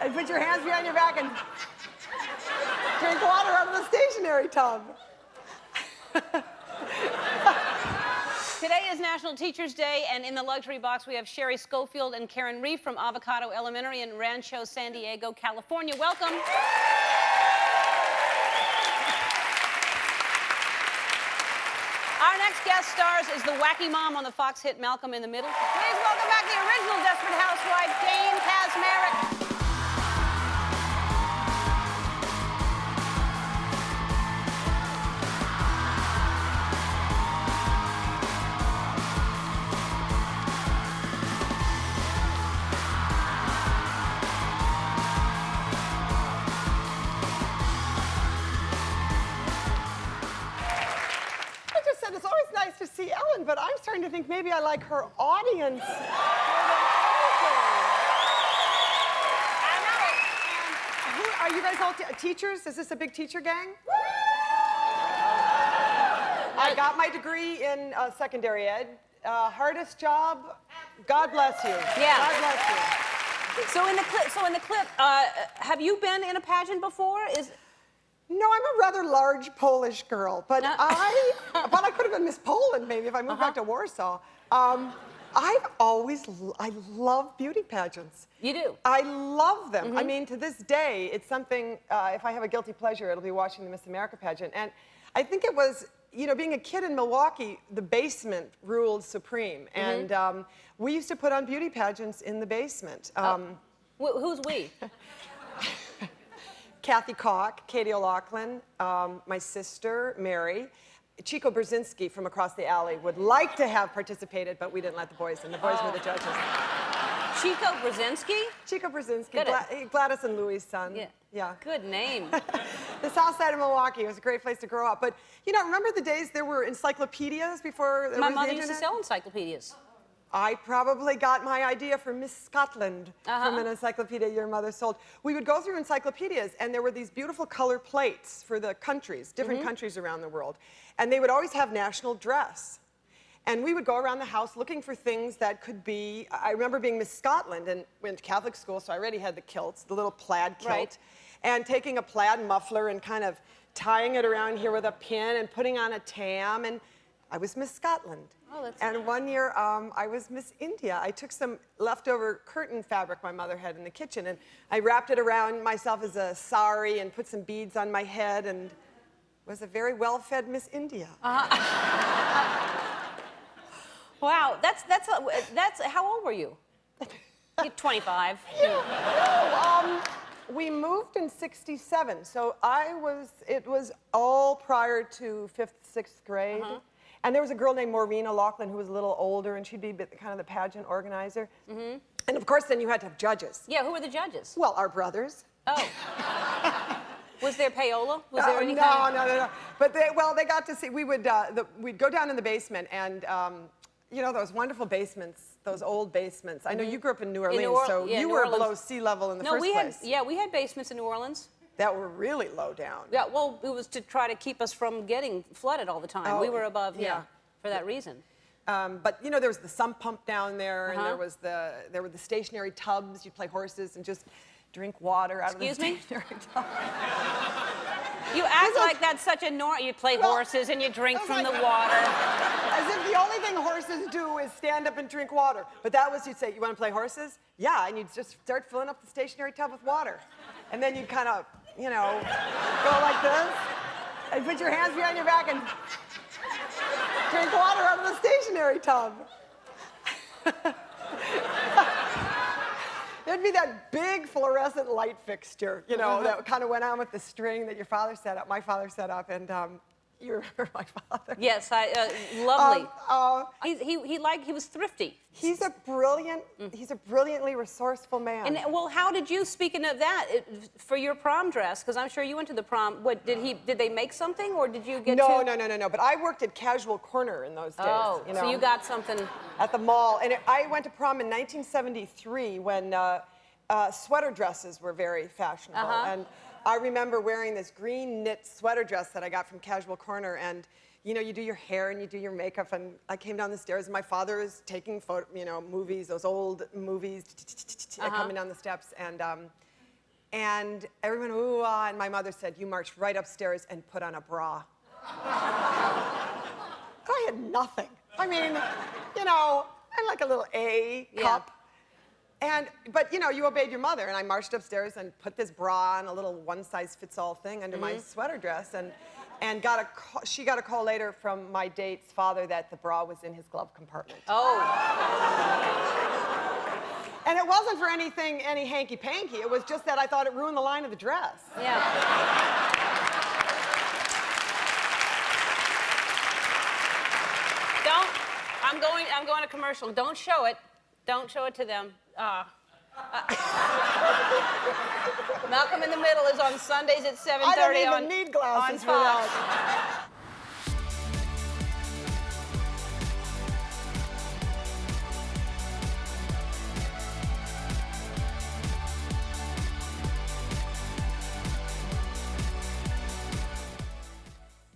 And put your hands behind your back and drink water out of the stationary tub. Today is National Teachers Day, and in the luxury box we have Sherry Schofield and Karen Reef from Avocado Elementary in Rancho San Diego, California. Welcome. Our next guest stars is the wacky mom on the Fox hit Malcolm in the Middle. Please welcome back the original Desperate Housewife, Jane Kaczmarek. It's always nice to see Ellen, but I'm starting to think maybe I like her audience. Are you guys all teachers? Is this a big teacher gang? I got my degree in secondary ed. Hardest job, God bless you. Yeah. God bless you. So in the clip, have you been in a pageant before? No, I'm a rather large Polish girl, but I could have been Miss Poland maybe if I moved back to Warsaw. I love beauty pageants. You do? I love them. I mean, to this day, it's something, if I have a guilty pleasure, it'll be watching the Miss America pageant. And I think it was, you know, being a kid in Milwaukee, the basement ruled supreme. And we used to put on beauty pageants in the basement. Who's we? Kathy Koch, Katie O'Loughlin, my sister, Mary. Chico Brzezinski from across the alley would like to have participated, but we didn't let the boys in. The boys were the judges. Chico Brzezinski? Chico Brzezinski, Gladys and Louis' son. Yeah. Good name. The south side of Milwaukee was a great place to grow up. But, you know, remember the days there were encyclopedias before there was the internet? My mother used to sell encyclopedias. I probably got my idea for Miss Scotland from an encyclopedia your mother sold. We would go through encyclopedias, and there were these beautiful color plates for the countries, different countries around the world. And they would always have national dress. And we would go around the house looking for things that could be, I remember being Miss Scotland and went to Catholic school, so I already had the kilts, the little plaid kilt. Right. And taking a plaid muffler and kind of tying it around here with a pin and putting on a tam, and I was Miss Scotland. And one year, I was Miss India. I took some leftover curtain fabric my mother had in the kitchen, and I wrapped it around myself as a sari and put some beads on my head, and was a very well-fed Miss India. Wow, that's how old were you? You're 25. We moved in '67, so it was all prior to 5th, 6th grade. And there was a girl named Maureen O'Loughlin who was a little older, and she'd be kind of the pageant organizer. And of course, then you had to have judges. Yeah, who were the judges? Well, our brothers. Oh. Was there payola? Was there any kind of... No. But they got to see, we'd go down in the basement, and you know, those wonderful basements, those old basements. I know you grew up in New Orleans, so you were below sea level in the first place. We had basements in New Orleans. That were really low down. Yeah, well, it was to try to keep us from getting flooded all the time. We were above, for that reason. But you know, there was the sump pump down there, and there were the stationary tubs. You'd play horses and just drink water out of the stationary tub. You act like that's such a you play horses and you drink from the water. As if the only thing horses do is stand up and drink water. But that was, you'd say, you want to play horses? Yeah, and you'd just start filling up the stationary tub with water. And then you'd kind of, you know, go like this, and put your hands behind your back and drink water out of the stationary tub. There'd be that big fluorescent light fixture, you know, that kind of went on with the string that your father set up, my father set up, and you remember my father. Yes, lovely. He was thrifty. He's a brilliantly resourcewful man. And well, how did you, speaking of that, for your prom dress? Because I'm sure you went to the prom. What did they make something, or did you get? No. But I worked at Casual Corner in those days. Oh, you know, so you got something at the mall. And I went to prom in 1973 when sweater dresses were very fashionable. And I remember wearing this green knit sweater dress that I got from Casual Corner, and you know, you do your hair and you do your makeup, and I came down the stairs and my father was taking movies, those old movies, coming down the steps, and And everyone, ooh, ah, and my mother said, you marched right upstairs and put on a bra. I had nothing. I mean, you know, I had like a little A cup. But you know, you obeyed your mother, and I marched upstairs and put this bra on, a little one-size-fits-all thing under my sweater dress, and she got a call later from my date's father that the bra was in his glove compartment. Oh. And it wasn't for any hanky-panky. It was just that I thought it ruined the line of the dress. Yeah. I'm going to commercial. Don't show it. Don't show it to them. Malcolm in the Middle is on Sundays at 7:30 I don't even need glasses for that.